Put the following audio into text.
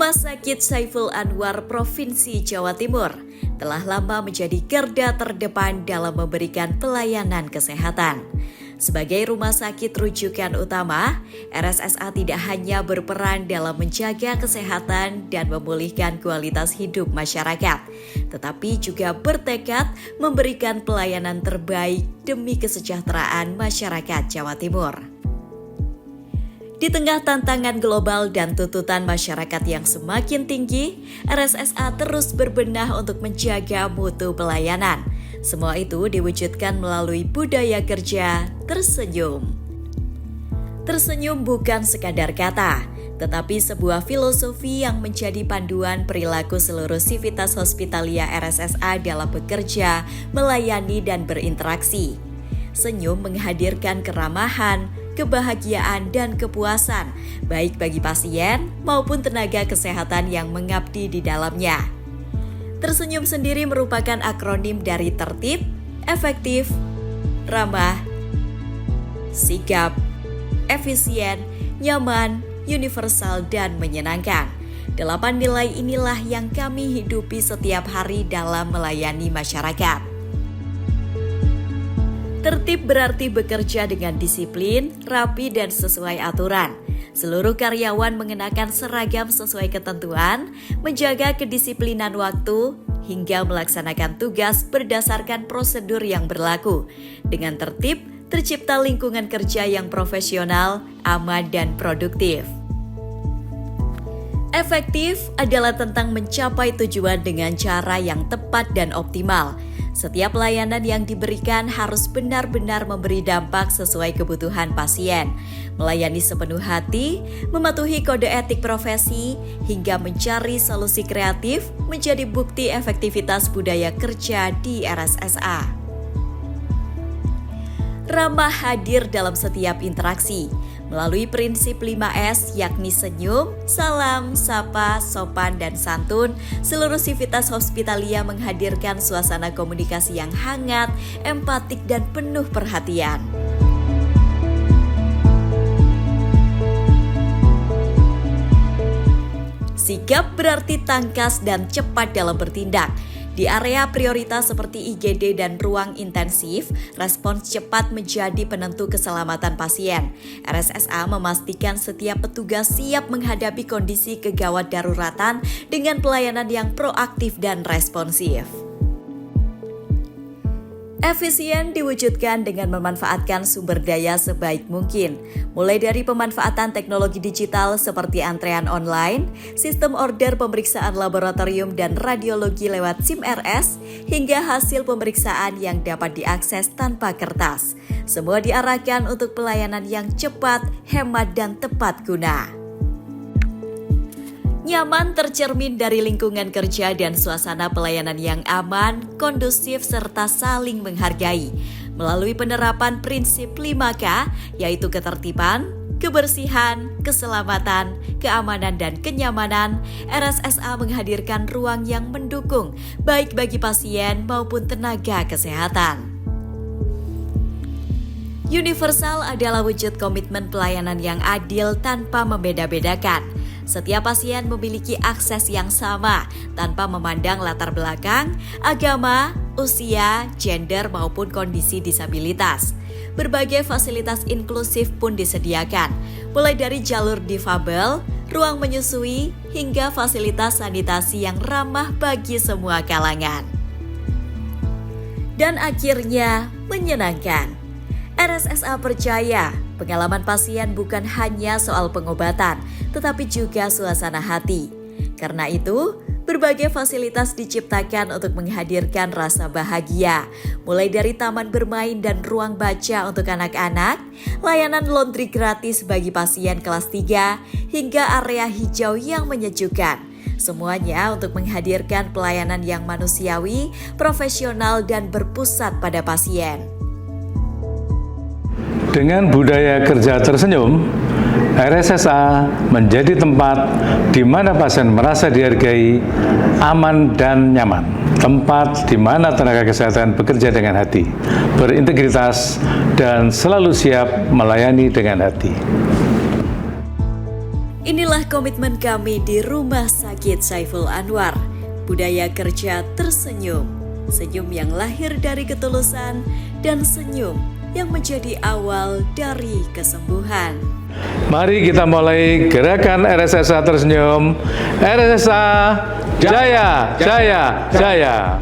Rumah Sakit Saiful Anwar Provinsi Jawa Timur telah lama menjadi garda terdepan dalam memberikan pelayanan kesehatan. Sebagai rumah sakit rujukan utama, RSSA tidak hanya berperan dalam menjaga kesehatan dan memulihkan kualitas hidup masyarakat, tetapi juga bertekad memberikan pelayanan terbaik demi kesejahteraan masyarakat Jawa Timur. Di tengah tantangan global dan tuntutan masyarakat yang semakin tinggi, RSSA terus berbenah untuk menjaga mutu pelayanan. Semua itu diwujudkan melalui budaya kerja tersenyum. Tersenyum bukan sekadar kata, tetapi sebuah filosofi yang menjadi panduan perilaku seluruh sivitas hospitalia RSSA dalam bekerja, melayani, dan berinteraksi. Senyum menghadirkan keramahan, kebahagiaan, dan kepuasan, baik bagi pasien maupun tenaga kesehatan yang mengabdi di dalamnya. Tersenyum sendiri merupakan akronim dari tertib, efektif, ramah, sigap, efisien, nyaman, universal, dan menyenangkan. 8 nilai inilah yang kami hidupi setiap hari dalam melayani masyarakat. Tertib berarti bekerja dengan disiplin, rapi, dan sesuai aturan. Seluruh karyawan mengenakan seragam sesuai ketentuan, menjaga kedisiplinan waktu, hingga melaksanakan tugas berdasarkan prosedur yang berlaku. Dengan tertib, tercipta lingkungan kerja yang profesional, aman, dan produktif. Efektif adalah tentang mencapai tujuan dengan cara yang tepat dan optimal. Setiap layanan yang diberikan harus benar-benar memberi dampak sesuai kebutuhan pasien, melayani sepenuh hati, mematuhi kode etik profesi, hingga mencari solusi kreatif menjadi bukti efektivitas budaya kerja di RSSA. Ramah hadir dalam setiap interaksi, melalui prinsip 5S yakni senyum, salam, sapa, sopan, dan santun. Seluruh sivitas hospitalia menghadirkan suasana komunikasi yang hangat, empatik, dan penuh perhatian. Sigap berarti tangkas dan cepat dalam bertindak. Di area prioritas seperti IGD dan ruang intensif, respons cepat menjadi penentu keselamatan pasien. RSSA memastikan setiap petugas siap menghadapi kondisi kegawat daruratan dengan pelayanan yang proaktif dan responsif. Efisien diwujudkan dengan memanfaatkan sumber daya sebaik mungkin, mulai dari pemanfaatan teknologi digital seperti antrean online, sistem order pemeriksaan laboratorium dan radiologi lewat SIM-RS, hingga hasil pemeriksaan yang dapat diakses tanpa kertas. Semua diarahkan untuk pelayanan yang cepat, hemat, dan tepat guna. Nyaman tercermin dari lingkungan kerja dan suasana pelayanan yang aman, kondusif, serta saling menghargai. Melalui penerapan prinsip 5K, yaitu ketertiban, kebersihan, keselamatan, keamanan, dan kenyamanan, RSSA menghadirkan ruang yang mendukung, baik bagi pasien maupun tenaga kesehatan. Universal adalah wujud komitmen pelayanan yang adil tanpa membeda-bedakan. Setiap pasien memiliki akses yang sama tanpa memandang latar belakang, agama, usia, gender, maupun kondisi disabilitas. Berbagai fasilitas inklusif pun disediakan, mulai dari jalur difabel, ruang menyusui, hingga fasilitas sanitasi yang ramah bagi semua kalangan. Dan akhirnya, menyenangkan. RSSA percaya pengalaman pasien bukan hanya soal pengobatan, tetapi juga suasana hati. Karena itu, berbagai fasilitas diciptakan untuk menghadirkan rasa bahagia, mulai dari taman bermain dan ruang baca untuk anak-anak, layanan laundry gratis bagi pasien kelas 3, hingga area hijau yang menyejukkan. Semuanya untuk menghadirkan pelayanan yang manusiawi, profesional, dan berpusat pada pasien. Dengan budaya kerja tersenyum, RSSA menjadi tempat di mana pasien merasa dihargai, aman, dan nyaman. Tempat di mana tenaga kesehatan bekerja dengan hati, berintegritas, dan selalu siap melayani dengan hati. Inilah komitmen kami di Rumah Sakit Saiful Anwar. Budaya kerja tersenyum. Senyum yang lahir dari ketulusan dan senyum yang menjadi awal dari kesembuhan. Mari kita mulai gerakan RSSA tersenyum. RSSA Jaya, Jaya, Jaya.